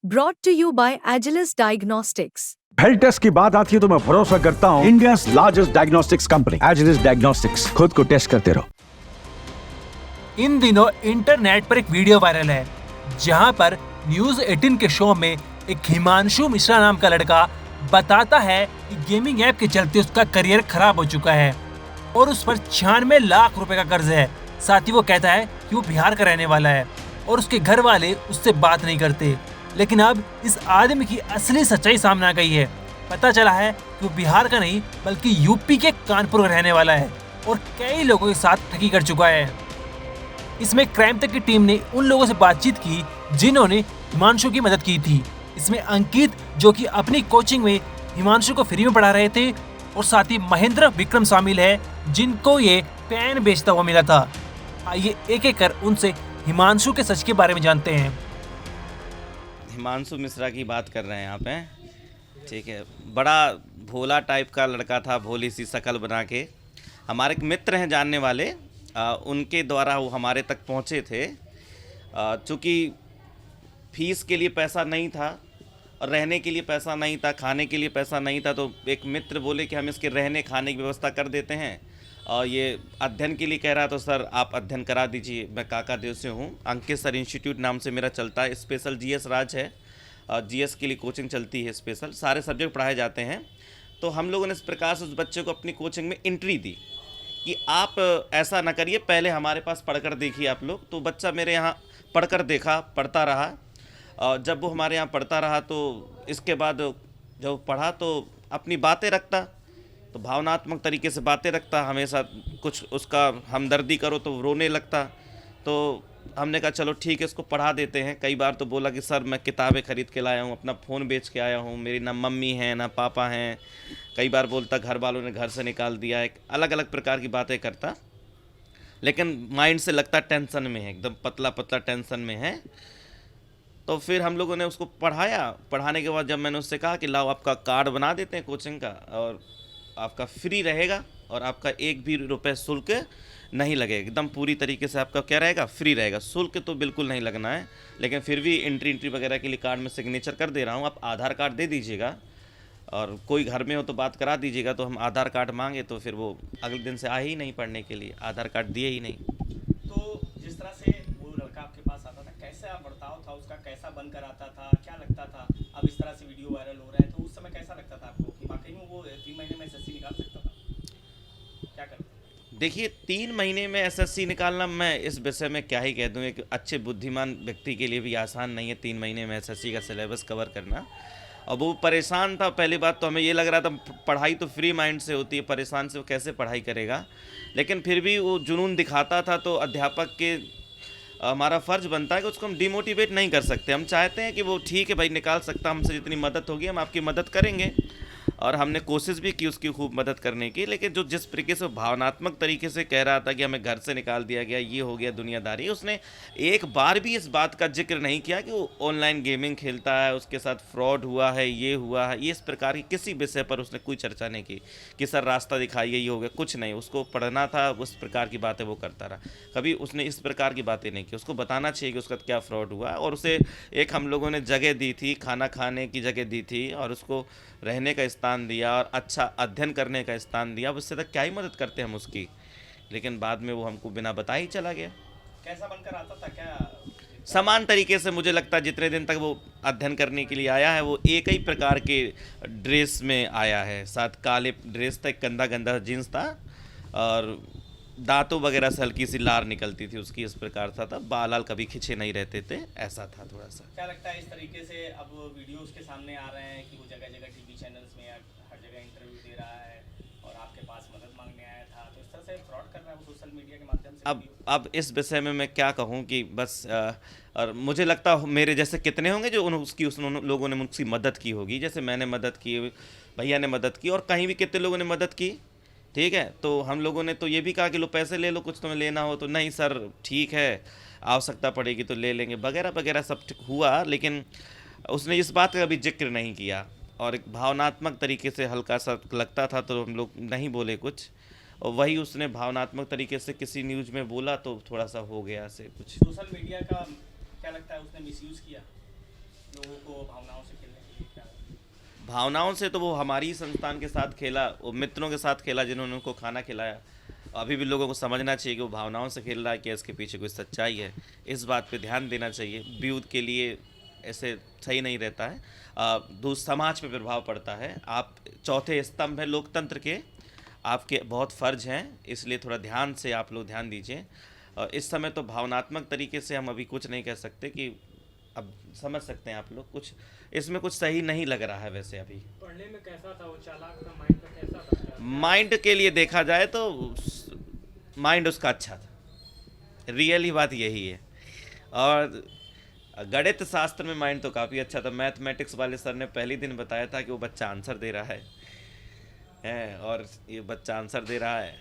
Brought to you by Agilus Diagnostics. Health test की बात आती है तो मैं भरोसा करता हूँ India largest diagnostics company Agilus Diagnostics. खुद को टेस्ट करते रहो। इन दिनों इंटरनेट पर एक वीडियो वायरल है जहां पर न्यूज 18 के शो में एक हिमांशु मिश्रा नाम का लड़का बताता है कि गेमिंग ऐप के चलते उसका करियर खराब हो चुका है और उस पर 96 लाख रुपए का कर्ज है। साथ ही वो कहता है कि वो बिहार का रहने वाला है और उसके घर वाले उससे बात नहीं करते। लेकिन अब इस आदमी की असली सच्चाई सामने आ गई है। पता चला है कि वो बिहार का नहीं बल्कि यूपी के कानपुर का रहने वाला है और कई लोगों के साथ ठगी कर चुका है। इसमें क्राइम तक की टीम ने उन लोगों से बातचीत की जिन्होंने हिमांशु की मदद की थी। इसमें अंकित जो कि अपनी कोचिंग में हिमांशु को फ्री में पढ़ा रहे थे और साथ ही महेंद्र विक्रम शामिल है जिनको ये पेन बेचता हुआ मिला था। आइए एक एक कर उनसे हिमांशु के सच के बारे में जानते हैं। हिमांशु मिश्रा की बात कर रहे हैं यहाँ पे, ठीक है। बड़ा भोला टाइप का लड़का था, भोली सी शक्ल बना के। हमारे एक मित्र हैं जानने वाले, उनके द्वारा वो हमारे तक पहुँचे थे। चूँकि फीस के लिए पैसा नहीं था और रहने के लिए पैसा नहीं था, खाने के लिए पैसा नहीं था, तो एक मित्र बोले कि हम इसके रहने खाने की व्यवस्था कर देते हैं। और ये अध्ययन के लिए कह रहा तो सर आप अध्ययन करा दीजिए। मैं काकादेव से हूँ, अंकित सर इंस्टीट्यूट नाम से मेरा चलता है। स्पेशल जीएस राज है, जीएस के लिए कोचिंग चलती है, स्पेशल सारे सब्जेक्ट पढ़ाए जाते हैं। तो हम लोगों ने इस प्रकार से उस बच्चे को अपनी कोचिंग में एंट्री दी कि आप ऐसा ना करिए, पहले हमारे पास पढ़कर देखिए आप लोग। तो बच्चा मेरे यहाँ पढ़कर देखा, पढ़ता रहा। और जब वो हमारे यहाँ पढ़ता रहा तो इसके बाद जब पढ़ा तो अपनी बातें रखता, तो भावनात्मक तरीके से बातें रखता। हमेशा कुछ उसका हमदर्दी करो तो रोने लगता। तो हमने कहा चलो ठीक है, इसको पढ़ा देते हैं। कई बार तो बोला कि सर मैं किताबें ख़रीद के लाया हूँ, अपना फ़ोन बेच के आया हूँ, मेरी ना मम्मी है ना पापा हैं। कई बार बोलता घर वालों ने घर से निकाल दिया। एक अलग अलग प्रकार की बातें करता, लेकिन माइंड से लगता टेंशन में है, एकदम पतला पतला टेंशन में है। तो फिर हम लोगों ने उसको पढ़ाया। पढ़ाने के बाद जब मैंने उससे कहा कि लाओ आपका कार्ड बना देते हैं कोचिंग का और आपका फ्री रहेगा और आपका एक भी रुपए शुल्क नहीं लगेगा, एकदम पूरी तरीके से आपका क्या रहेगा, फ्री रहेगा। शुल्क तो बिल्कुल नहीं लगना है, लेकिन फिर भी एंट्री वगैरह के लिए कार्ड में सिग्नेचर कर दे रहा हूँ। आप आधार कार्ड दे दीजिएगा और कोई घर में हो तो बात करा दीजिएगा। तो हम आधार कार्ड मांगे तो फिर वो अगले दिन से आए ही नहीं पढ़ने के लिए, आधार कार्ड दिए ही नहीं। तो जिस तरह से वो लड़का आपके पास आता था, कैसा बर्ताव था उसका, कैसा बनकर आता था, क्या लगता था? अब इस तरह से वीडियो वायरल हो रहा है तो उस समय कैसा लगता था आपको कि वाकई में वो 3 महीने में एसएससी निकाल सकता था? क्या करते? देखिए 3 महीने में एसएससी निकालना, मैं इस विषय में क्या ही कह दूँ। एक अच्छे बुद्धिमान व्यक्ति के लिए भी आसान नहीं है 3 महीने में एसएससी का सिलेबस कवर करना। और वो परेशान था। पहली बात तो हमें ये लग रहा था पढ़ाई तो फ्री माइंड से होती है, परेशान से वो कैसे पढ़ाई करेगा। लेकिन फिर भी वो जुनून दिखाता था। तो अध्यापक के हमारा फ़र्ज़ बनता है कि उसको हम डिमोटिवेट नहीं कर सकते। हम चाहते हैं कि वो ठीक है भाई निकाल सकता, हमसे जितनी मदद होगी हम आपकी मदद करेंगे। और हमने कोशिश भी की उसकी खूब मदद करने की। लेकिन जो जिस तरीके से भावनात्मक तरीके से कह रहा था कि हमें घर से निकाल दिया गया, ये हो गया दुनियादारी, उसने एक बार भी इस बात का जिक्र नहीं किया कि वो ऑनलाइन गेमिंग खेलता है, उसके साथ फ्रॉड हुआ है, ये हुआ है। ये इस प्रकार की किसी विषय पर उसने कोई चर्चा नहीं की कि सर रास्ता दिखाइए, ये हो गया, कुछ नहीं। उसको पढ़ना था, उस प्रकार की बातें वो करता रहा। कभी उसने इस प्रकार की बातें नहीं की। उसको बताना चाहिए कि उसका क्या फ्रॉड हुआ। और उसे एक हम लोगों ने जगह दी थी, खाना खाने की जगह दी थी और उसको रहने का स्थान दिया और अच्छा अध्ययन करने का स्थान दिया। अब उससे तक क्या ही मदद करते हम उसकी। लेकिन बाद में वो हमको बिना बताए ही चला गया। कैसा बनकर आता था? क्या समान तरीके से मुझे लगता है जितने दिन तक वो अध्ययन करने के लिए आया है वो एक ही प्रकार के ड्रेस में आया है। साथ काले ड्रेस था, गंदा गंदा जीन्स था और दांतों वगैरह से हल्की सी लार निकलती थी उसकी, इस प्रकार था। बाल आल कभी खिंचे नहीं रहते थे, ऐसा था थोड़ा सा। क्या लगता है इस तरीके से अब वीडियो उसके सामने आ रहे हैं कि वो जगह जगह टीवी चैनल्स में हर जगह इंटरव्यू दे रहा है और आपके पास मदद मांगने आया था, तो इस तरह से फ्रॉड कर रहा है वो सोशल मीडिया के माध्यम से? अब इस विषय में मैं क्या कहूँ कि बस और मुझे लगता मेरे जैसे कितने होंगे जो उस लोगों ने उसकी मदद की होगी। जैसे मैंने मदद की, भैया ने मदद की और कहीं भी कितने लोगों ने मदद की, ठीक है। तो हम लोगों ने तो ये भी कहा कि लो पैसे ले लो, कुछ तुम्हें लेना हो तो। नहीं सर ठीक है, आवश्यकता पड़ेगी तो ले लेंगे वगैरह वगैरह सब हुआ। लेकिन उसने इस बात का भी जिक्र नहीं किया और एक भावनात्मक तरीके से हल्का सा लगता था तो हम लोग नहीं बोले कुछ। और वही उसने भावनात्मक तरीके से किसी न्यूज़ में बोला तो थोड़ा सा हो गया से कुछ। सोशल मीडिया का क्या लगता है उसने मिसयूज़ किया लोगों को भावनाओं से खेलने के लिए क्या है? भावनाओं से तो वो हमारी संस्थान के साथ खेला, वो मित्रों के साथ खेला जिन्होंने उनको खाना खिलाया। अभी भी लोगों को समझना चाहिए कि वो भावनाओं से खेल रहा है कि इसके पीछे कोई सच्चाई है। इस बात पे ध्यान देना चाहिए। व्यू के लिए ऐसे सही नहीं रहता है। समाज पे प्रभाव पड़ता है। आप चौथे स्तंभ है लोकतंत्र के, आपके बहुत फ़र्ज हैं, इसलिए थोड़ा ध्यान से आप लोग ध्यान दीजिए। इस समय तो भावनात्मक तरीके से हम अभी कुछ नहीं कह सकते कि अब समझ सकते हैं आप लोग, कुछ इसमें कुछ सही नहीं लग रहा है। वैसे अभी पढ़ने में कैसा था वो, चालाक था, माइंड का कैसा था? माइंड के लिए देखा जाए तो माइंड उसका अच्छा था, रियली बात यही है। और गणित शास्त्र में माइंड तो काफ़ी अच्छा था। मैथमेटिक्स वाले सर ने पहले दिन बताया था कि वो बच्चा आंसर दे रहा है और ये बच्चा आंसर दे रहा है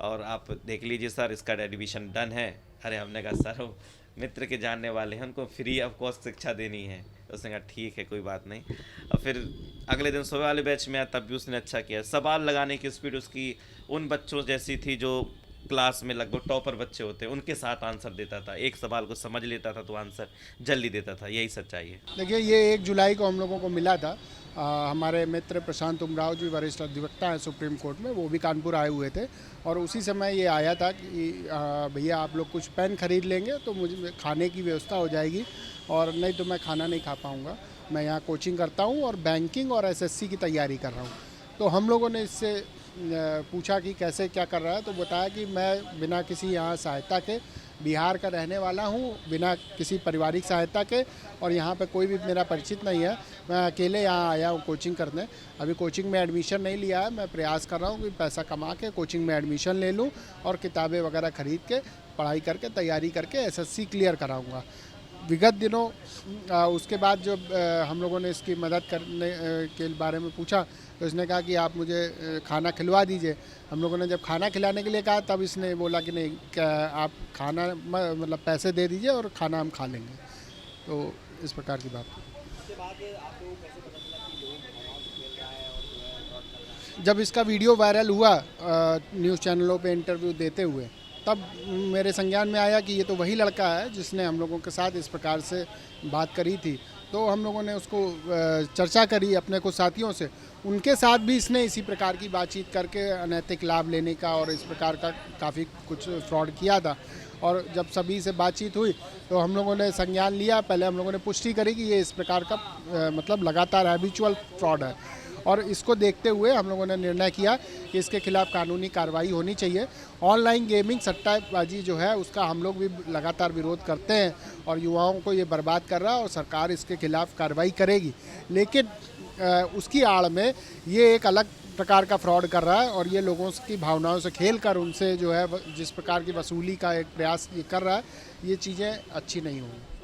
और आप देख लीजिए सर इसका एडमिशन डन है। अरे हमने कहा सर वो मित्र के जानने वाले हैं, उनको फ्री ऑफ कॉस्ट शिक्षा देनी है। उसने कहा ठीक है कोई बात नहीं। और फिर अगले दिन सुबह वाले बैच में आया तब भी उसने अच्छा किया। सवाल लगाने की स्पीड उसकी उन बच्चों जैसी थी जो क्लास में लगभग टॉपर बच्चे होते हैं, उनके साथ आंसर देता था। एक सवाल को समझ लेता था तो आंसर जल्दी देता था। यही सच्चाई है। देखिए ये 1 जुलाई को हम लोगों को मिला था। हमारे मित्र प्रशांत उमराव जी वरिष्ठ अधिवक्ता हैं सुप्रीम कोर्ट में, वो भी कानपुर आए हुए थे और उसी समय ये आया था कि भैया आप लोग कुछ पेन खरीद लेंगे तो मुझे खाने की व्यवस्था हो जाएगी और नहीं तो मैं खाना नहीं खा पाऊँगा। मैं यहाँ कोचिंग करता हूँ और बैंकिंग और एसएससी की तैयारी कर रहा हूँ। तो हम लोगों ने इससे पूछा कि कैसे क्या कर रहा है, तो बताया कि मैं बिना किसी यहाँ सहायता के बिहार का रहने वाला हूँ, बिना किसी पारिवारिक सहायता के, और यहाँ पे कोई भी मेरा परिचित नहीं है। मैं अकेले यहाँ आया हूँ कोचिंग करने। अभी कोचिंग में एडमिशन नहीं लिया है। मैं प्रयास कर रहा हूँ कि पैसा कमा के कोचिंग में एडमिशन ले लूँ और किताबें वगैरह ख़रीद के पढ़ाई करके तैयारी करके एसएससी क्लियर कराऊँगा। विगत दिनों उसके बाद जब हम लोगों ने इसकी मदद करने के बारे में पूछा तो इसने कहा कि आप मुझे खाना खिलवा दीजिए। हम लोगों ने जब खाना खिलाने के लिए कहा तब इसने बोला कि नहीं आप खाना मतलब पैसे दे दीजिए और खाना हम खा लेंगे। तो इस प्रकार की बात। उसके बाद आप लोगों को कैसे पता चला कि लोग भावनाओं से खेल रहा है और जो है फ्रॉड कर रहा है? जब इसका वीडियो वायरल हुआ न्यूज़ चैनलों पे इंटरव्यू देते हुए, तब मेरे संज्ञान में आया कि ये तो वही लड़का है जिसने हम लोगों के साथ इस प्रकार से बात करी थी। तो हम लोगों ने उसको चर्चा करी अपने कुछ साथियों से, उनके साथ भी इसने इसी प्रकार की बातचीत करके अनैतिक लाभ लेने का और इस प्रकार का काफ़ी कुछ फ्रॉड किया था। और जब सभी से बातचीत हुई तो हम लोगों ने संज्ञान लिया। पहले हम लोगों ने पुष्टि करी कि ये इस प्रकार का मतलब लगातार हैबिचुअल फ्रॉड है और इसको देखते हुए हम लोगों ने निर्णय किया कि इसके खिलाफ कानूनी कार्रवाई होनी चाहिए। ऑनलाइन गेमिंग सट्टाबाजी जो है उसका हम लोग भी लगातार विरोध करते हैं और युवाओं को ये बर्बाद कर रहा है और सरकार इसके खिलाफ कार्रवाई करेगी। लेकिन उसकी आड़ में ये एक अलग प्रकार का फ्रॉड कर रहा है और ये लोगों की भावनाओं से खेल कर उनसे जो है जिस प्रकार की वसूली का एक प्रयास ये कर रहा है, ये चीज़ें अच्छी नहीं होंगी।